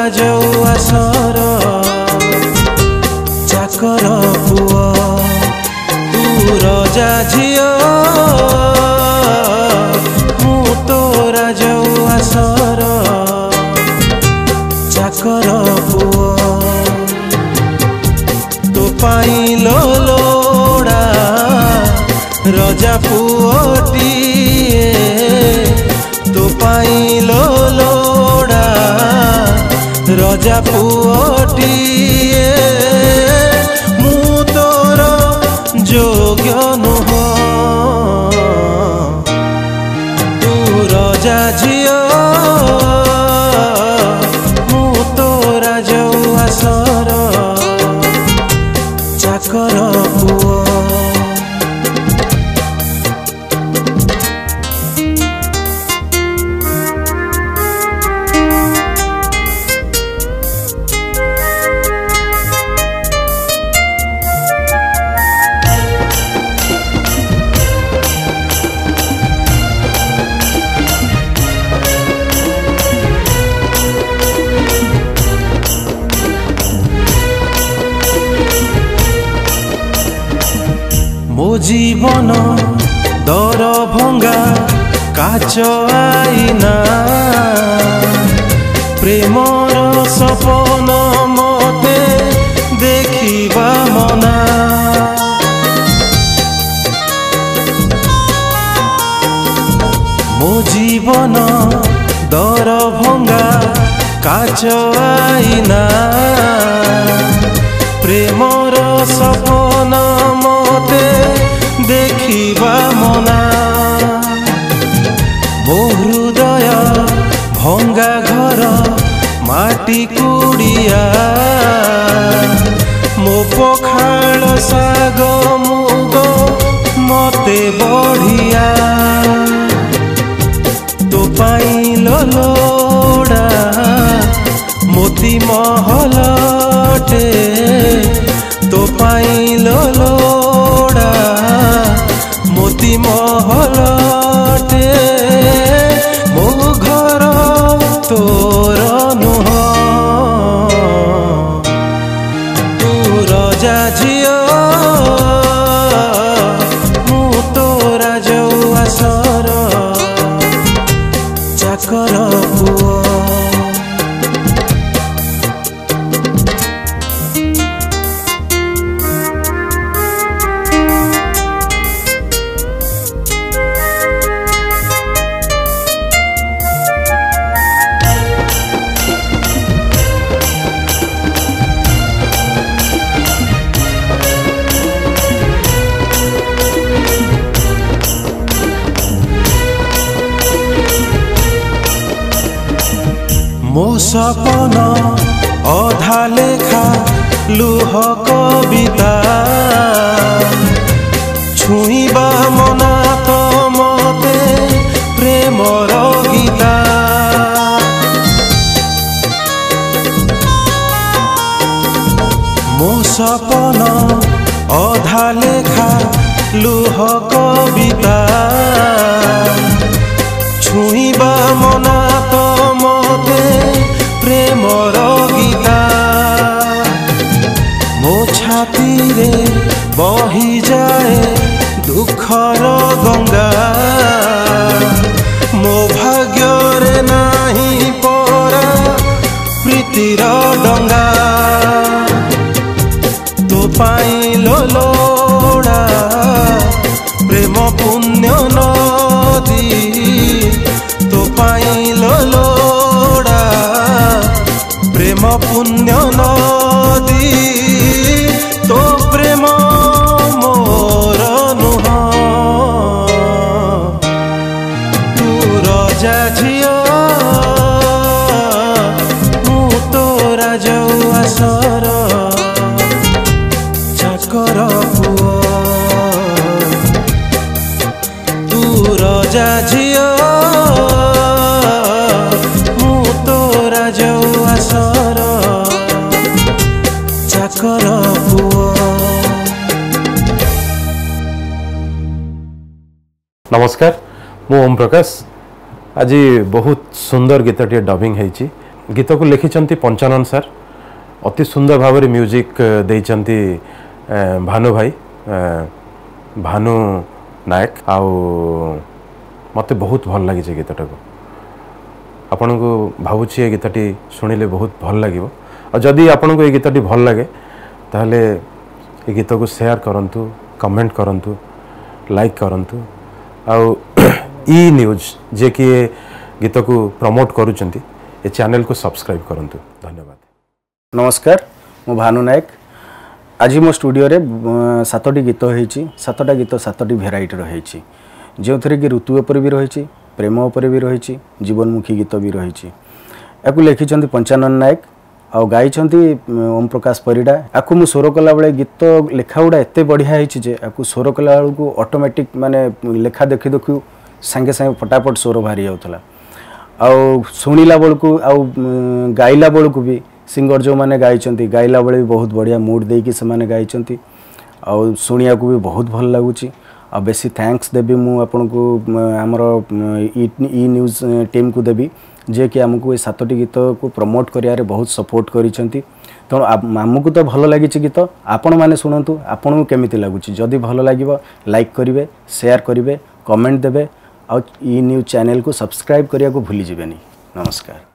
ରାଜଉଆସର ଚାକର ପୁଅ ତୁ ରଜା ଝିଅ ମୁଁ ତ ରାଜଉଆସର ଚାକର ପୁଅ ତୋ ପାଇଁ ଲୋଡ଼ା ରଜା ପୁଅଟିଏ ତୋ ପାଇଁ ଲୋଡ଼ା ରଜା ପୁଅଟିଏ ମୁଁ ତୋର ଯୋଗ୍ୟ ନୁହଁ ତୁ ରଜା ଝିଅ ମୁଁ ତୋ ରାଜଉଆସର ଚାକର ପୁଅ ମୋ ଜୀବନ ଦର ଭଙ୍ଗା କାଚ ଆଇନା ପ୍ରେମର ସପନ ମତେ ଦେଖିବା ମନା ମୋ ଜୀବନ ଦର ଭଙ୍ଗା କାଚ ଆଇନା ପ୍ରେମର ସପନ ମତେ ଦେଖିବା ମନା ମୋ ହୃଦୟ ଭଙ୍ଗା ଘର ମାଟି କୁଡ଼ିଆ ମୋ ପଖାଳ ଶାଗ ମୁଗ ମତେ ବଢ଼ିଆ ତୋ ପାଇଁ ଲୋଡ଼ା ମୋତି ମହଲଟେ ତୋ ପାଇଁ ଲୋଡ଼ା ମୋତି ମହଲଟେ ମୋ ଘର ତୋର ନୁହଁ ତୁ ରଜା ଝିଅ ମୁଁ ତୋ ରାଜଉଆସର ଚାକର ପୁଅ ମୋ ସପନ ଅଧା ଲେଖା ଲୁହ କବିତା ଛୁଇଁବା ମନା ତ ମତେ ପ୍ରେମର ଗୀତା ମୋ ସପନ ଅଧା ଲେଖା ଲୁହ କବିତା ଛୁଇଁବା ମନା ତ ମତେ ପ୍ରେମର ଗୀତା ମୋ ଛାତିରେ ବହିଯାଏ ଦୁଃଖର ଗଙ୍ଗା ମୋ ଭାଗ୍ୟରେ ନାହିଁ ପରା ପ୍ରୀତିର ଡଙ୍ଗା ତୋ ପାଇଁ ଲୋଡ଼ା ପ୍ରେମ ପୁଣ୍ୟ ନଦୀ ତୋ ପାଇଁ ଲୋଡ଼ା ପ୍ରେମ ପୁଣ୍ୟ ନଦୀ ତୋ ପ୍ରେମ ମୋର ନୁହଁ ତୁ ରଜା ଝିଅ ମୁଁ ତୋ ରାଜଉଆସର ଚାକର ପୁଅ ତୁ ରଜା ଝିଅ ମୁଁ ତୋ ରାଜଉଆସର ଚାକର ପୁଅ। नमस्कार मु ओम प्रकाश आज बहुत सुंदर गीतटे डबिंग है गीत को लिखिं पंचानन सर अति सुंदर भाव म्यूजिक देइचंती भानु भाई भानु नायक आउ मते बहुत भल लगी गीतटा को आपण को भावुची ये गीतटी शुणिले बहुत भल लगे और जदि आपण को ये गीतटी भल लगे ताहले ये गीत को शेयर करंतु कमेंट करंतु लाइक करंतु आउ ई न्यूज जे कि गीत को प्रमोट करूचंती ये चैनल को सब्सक्राइब करंतु। धन्यवाद। नमस्कार मु भानु नायक आज मो स्टूडियो रे 7टी गीत होईची 7टा गीत 7टी भेराइटी रही जो थे कि ऋतु उपर भी रही प्रेम उपर भी रही जीवनमुखी गीत भी रही या लिखिं पंचानन नायक आ गाई ओम प्रकाश परिडा आपको मु स्वर कला बेले गीत लेखा गुड़ा एत बढ़िया है स्वर कला बेलू ऑटोमेटिक माने लेखा देखी देखू सांगे सांगे फटाफट स्वर बाहरी जाऊला आउ शुणिला बेलू आउ गाइला बेलू भी सिंगर जो मैंने गाई गाइला बेले भी बहुत बढ़िया मूड देकी से माने गाई आउ शुणिया को भी बहुत भल लगुच आ बेसी थैंक्स देवी मु आपन को हमर ई न्यूज टीम को देवी जे कि आमको ये 7टी गीत को प्रमोट करियारे बहुत सपोर्ट करिसेंती तेणु आमको तो भल लगी गीत आपण मैंने शुणु आपन को केमिति लगुच जदि भल लागिबो लाइक करिवे शेयर करिवे कमेंट देवे आ ई न्यूज चैनल को सब्सक्राइब करिया को भूली जिवेनी। नमस्कार।